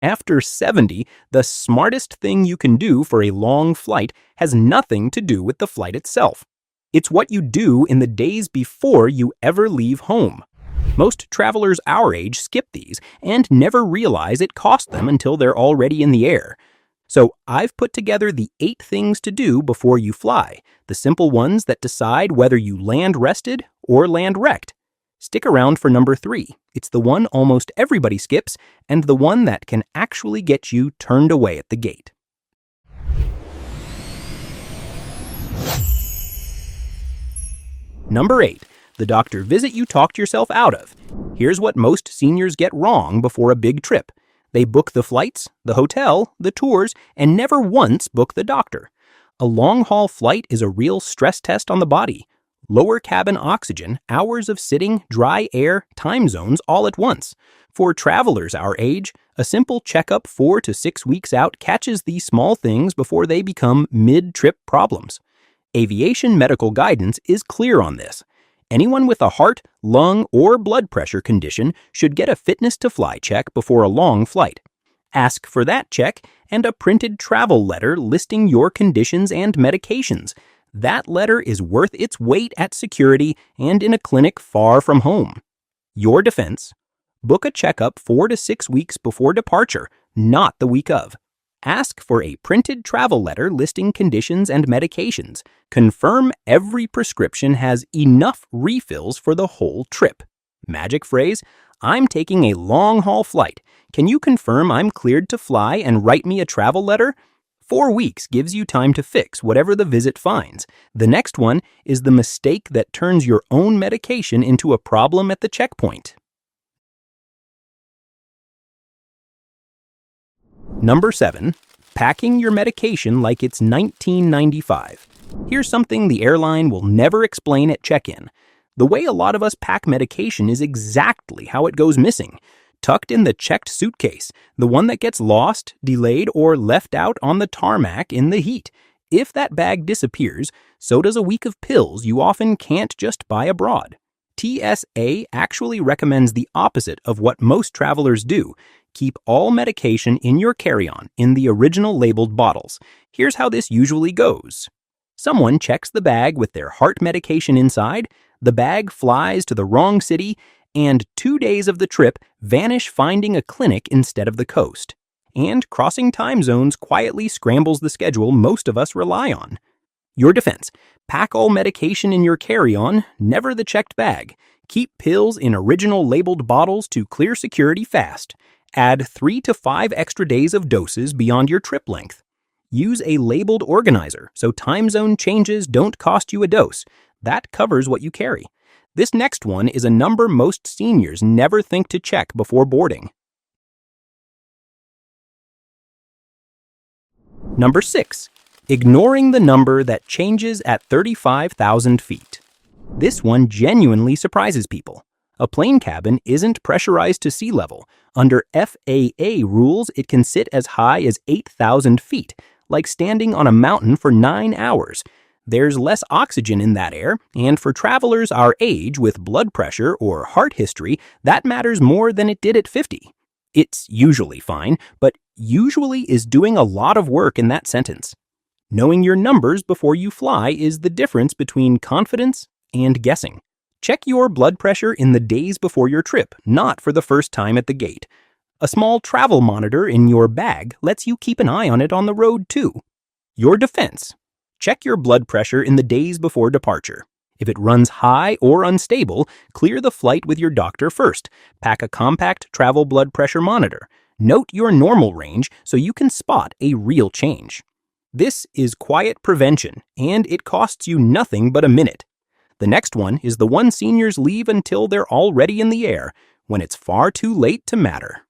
After 70, the smartest thing you can do for a long flight has nothing to do with the flight itself. It's what you do in the days before you ever leave home. Most travelers our age skip these and never realize it cost them until they're already in the air. So I've put together the 8 things to do before you fly, the simple ones that decide whether you land rested or land wrecked. Stick around for number 3. It's the one almost everybody skips and the one that can actually get you turned away at the gate. Number 8. The doctor visit you talked yourself out of. Here's what most seniors get wrong before a big trip. They book the flights, the hotel, the tours, and never once book the doctor. A long-haul flight is a real stress test on the body. Lower cabin oxygen, hours of sitting, dry air, time zones all at once. For travelers our age, a simple checkup 4 to 6 weeks out catches these small things before they become mid-trip problems. Aviation medical guidance is clear on this. Anyone with a heart, lung, or blood pressure condition should get a fitness to fly check before a long flight. Ask for that check and a printed travel letter listing your conditions and medications. That letter is worth its weight at security and in a clinic far from home. Your defense: book a checkup 4 to 6 weeks before departure, not the week of. Ask for a printed travel letter listing conditions and medications. Confirm every prescription has enough refills for the whole trip. Magic phrase: I'm taking a long-haul flight. Can you confirm I'm cleared to fly and write me a travel letter? 4 weeks gives you time to fix whatever the visit finds. The next one is the mistake that turns your own medication into a problem at the checkpoint. Number 7. Packing your medication like it's 1995. Here's something the airline will never explain at check-in. The way a lot of us pack medication is exactly how it goes missing. Tucked in the checked suitcase, the one that gets lost, delayed, or left out on the tarmac in the heat. If that bag disappears, so does a week of pills you often can't just buy abroad. TSA actually recommends the opposite of what most travelers do. Keep all medication in your carry-on in the original labeled bottles. Here's how this usually goes. Someone checks the bag with their heart medication inside, the bag flies to the wrong city, and 2 days of the trip vanish finding a clinic instead of the coast. And crossing time zones quietly scrambles the schedule most of us rely on. Your defense: pack all medication in your carry-on, never the checked bag. Keep pills in original labeled bottles to clear security fast. Add 3 to 5 extra days of doses beyond your trip length. Use a labeled organizer so time zone changes don't cost you a dose. That covers what you carry. This next one is a number most seniors never think to check before boarding. Number 6. Ignoring the number that changes at 35,000 feet. This one genuinely surprises people. A plane cabin isn't pressurized to sea level. Under FAA rules, it can sit as high as 8,000 feet, like standing on a mountain for 9 hours. There's less oxygen in that air, and for travelers our age with blood pressure or heart history, that matters more than it did at 50. It's usually fine, but usually is doing a lot of work in that sentence. Knowing your numbers before you fly is the difference between confidence and guessing. Check your blood pressure in the days before your trip, not for the first time at the gate. A small travel monitor in your bag lets you keep an eye on it on the road too. Your defense: check your blood pressure in the days before departure. If it runs high or unstable, clear the flight with your doctor first. Pack a compact travel blood pressure monitor. Note your normal range so you can spot a real change. This is quiet prevention, and it costs you nothing but a minute. The next one is the one seniors leave until they're already in the air, when it's far too late to matter.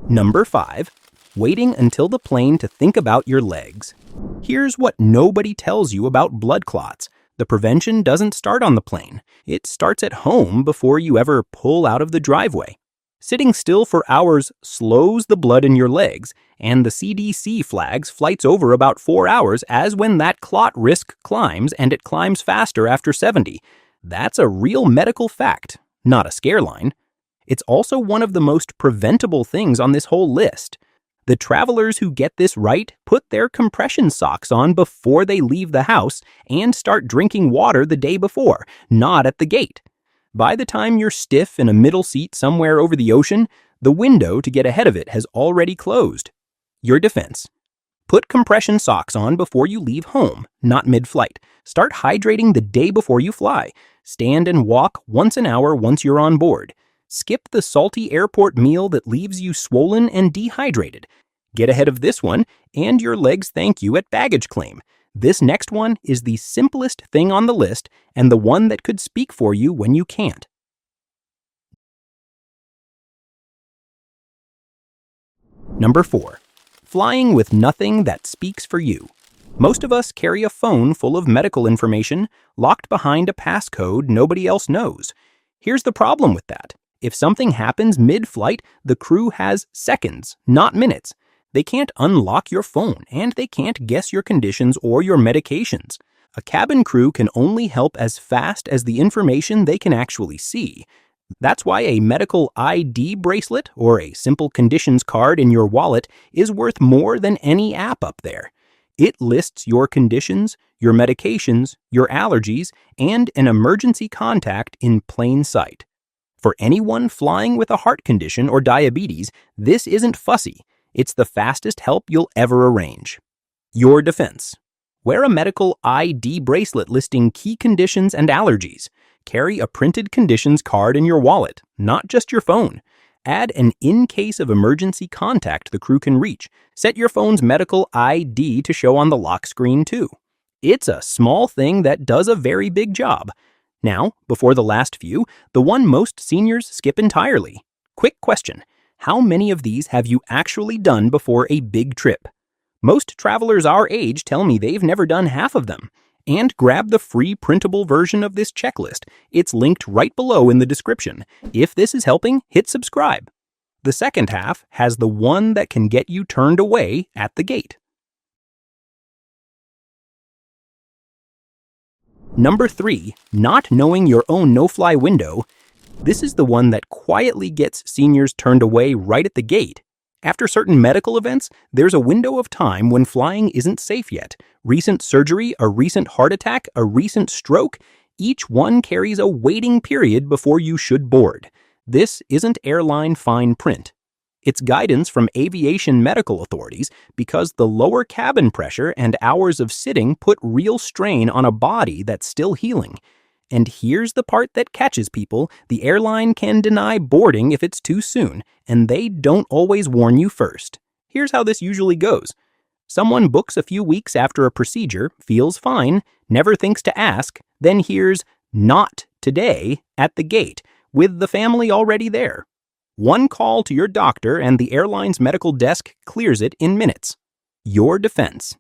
Number 5. Waiting until the plane to think about your legs. Here's what nobody tells you about blood clots. The prevention doesn't start on the plane. It starts at home before you ever pull out of the driveway. Sitting still for hours slows the blood in your legs, and the CDC flags flights over about 4 hours as when that clot risk climbs, and it climbs faster after 70. That's a real medical fact. not a scare line. It's also one of the most preventable things on this whole list. The travelers who get this right put their compression socks on before they leave the house and start drinking water the day before, not at the gate. By the time you're stiff in a middle seat somewhere over the ocean, the window to get ahead of it has already closed. Your defense. Put compression socks on before you leave home, not mid-flight. Start hydrating the day before you fly. Stand and walk once an hour once you're on board. Skip the salty airport meal that leaves you swollen and dehydrated. Get ahead of this one, and your legs thank you at baggage claim. This next one is the simplest thing on the list and the one that could speak for you when you can't. Number 4. Flying with nothing that speaks for you. Most of us carry a phone full of medical information locked behind a passcode nobody else knows. Here's the problem with that. If something happens mid-flight, the crew has seconds, not minutes. They can't unlock your phone, and they can't guess your conditions or your medications. A cabin crew can only help as fast as the information they can actually see. That's why a medical ID bracelet or a simple conditions card in your wallet is worth more than any app up there. It lists your conditions, your medications, your allergies, and an emergency contact in plain sight. For anyone flying with a heart condition or diabetes, this isn't fussy. It's the fastest help you'll ever arrange. Your defense. Wear a medical ID bracelet listing key conditions and allergies. Carry a printed conditions card in your wallet, not just your phone. Add an in case of emergency contact the crew can reach. Set your phone's medical ID to show on the lock screen too. It's a small thing that does a very big job. Now, before the last few, the one most seniors skip entirely. Quick question. How many of these have you actually done before a big trip? Most travelers our age tell me they've never done half of them. And grab the free printable version of this checklist. It's linked right below in the description. If this is helping, hit subscribe. The second half has the one that can get you turned away at the gate. Number 3, not knowing your own no-fly window. This is the one that quietly gets seniors turned away right at the gate. After certain medical events, there's a window of time when flying isn't safe yet. Recent surgery, a recent heart attack, a recent stroke, each one carries a waiting period before you should board. This isn't airline fine print. It's guidance from aviation medical authorities because the lower cabin pressure and hours of sitting put real strain on a body that's still healing. And here's the part that catches people. The airline can deny boarding if it's too soon, and they don't always warn you first. Here's how this usually goes. Someone books a few weeks after a procedure, feels fine, never thinks to ask, then hears "not today" at the gate, with the family already there. One call to your doctor and the airline's medical desk clears it in minutes. Your defense.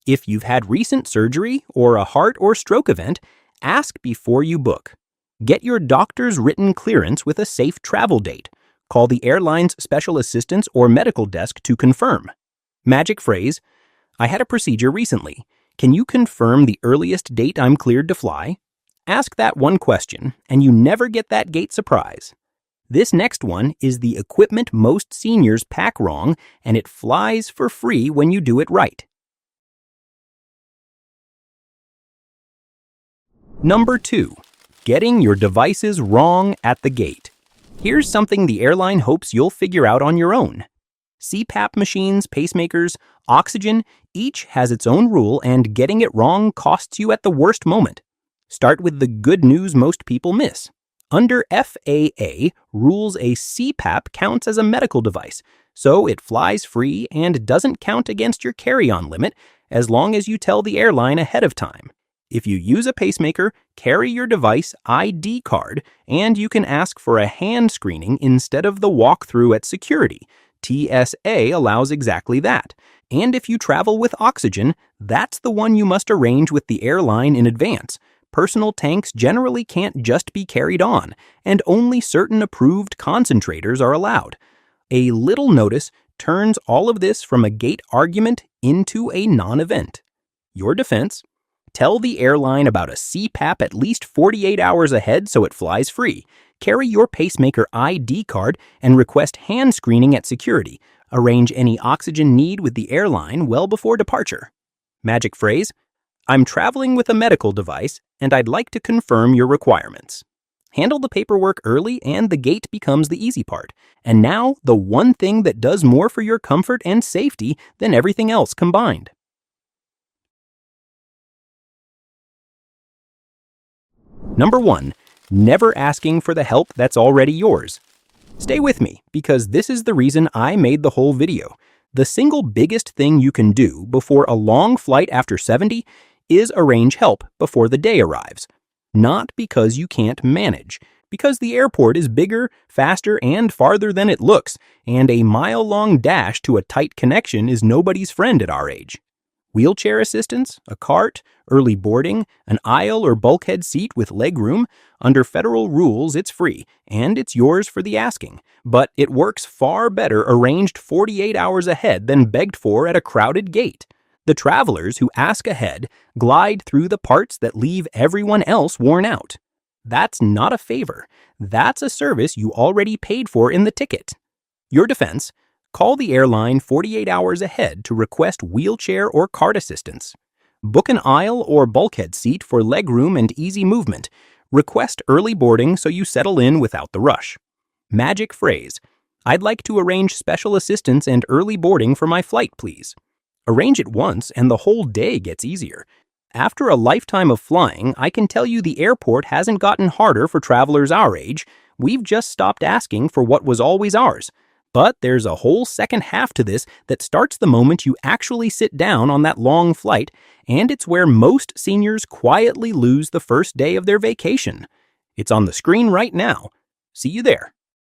If you've had recent surgery or a heart or stroke event, ask before you book. Get your doctor's written clearance with a safe travel date. Call the airline's special assistants or medical desk to confirm. Magic phrase, I had a procedure recently. Can you confirm the earliest date I'm cleared to fly? Ask that one question, and you never get that gate surprise. This next one is the equipment most seniors pack wrong, and it flies for free when you do it right. Number 2, getting your devices wrong at the gate. Here's something the airline hopes you'll figure out on your own. CPAP machines, pacemakers, oxygen, each has its own rule, and getting it wrong costs you at the worst moment. Start with the good news most people miss. Under FAA rules, a CPAP counts as a medical device, so it flies free and doesn't count against your carry-on limit as long as you tell the airline ahead of time. If you use a pacemaker, carry your device ID card, and you can ask for a hand screening instead of the walkthrough at security. TSA allows exactly that. And if you travel with oxygen, that's the one you must arrange with the airline in advance. Personal tanks generally can't just be carried on, and only certain approved concentrators are allowed. A little notice turns all of this from a gate argument into a non-event. Your defense. Tell the airline about a CPAP at least 48 hours ahead so it flies free. Carry your Pacemaker ID card and request hand screening at security. Arrange any oxygen need with the airline well before departure. Magic phrase: I'm traveling with a medical device and I'd like to confirm your requirements. Handle the paperwork early and the gate becomes the easy part. And now, the one thing that does more for your comfort and safety than everything else combined. Number 1. Never asking for the help that's already yours. Stay with me, because this is the reason I made the whole video. The single biggest thing you can do before a long flight after 70 is arrange help before the day arrives. Not because you can't manage, because the airport is bigger, faster, and farther than it looks, and a mile-long dash to a tight connection is nobody's friend at our age. Wheelchair assistance, a cart, early boarding, an aisle or bulkhead seat with legroom, under federal rules it's free, and it's yours for the asking. But it works far better arranged 48 hours ahead than begged for at a crowded gate. The travelers who ask ahead glide through the parts that leave everyone else worn out. That's not a favor. That's a service you already paid for in the ticket. Your defense: call the airline 48 hours ahead to request wheelchair or cart assistance. Book an aisle or bulkhead seat for legroom and easy movement. Request early boarding so you settle in without the rush. Magic phrase: I'd like to arrange special assistance and early boarding for my flight, please. Arrange it once and the whole day gets easier. After a lifetime of flying, I can tell you the airport hasn't gotten harder for travelers our age. We've just stopped asking for what was always ours. But there's a whole second half to this that starts the moment you actually sit down on that long flight, and it's where most seniors quietly lose the first day of their vacation. It's on the screen right now. See you there.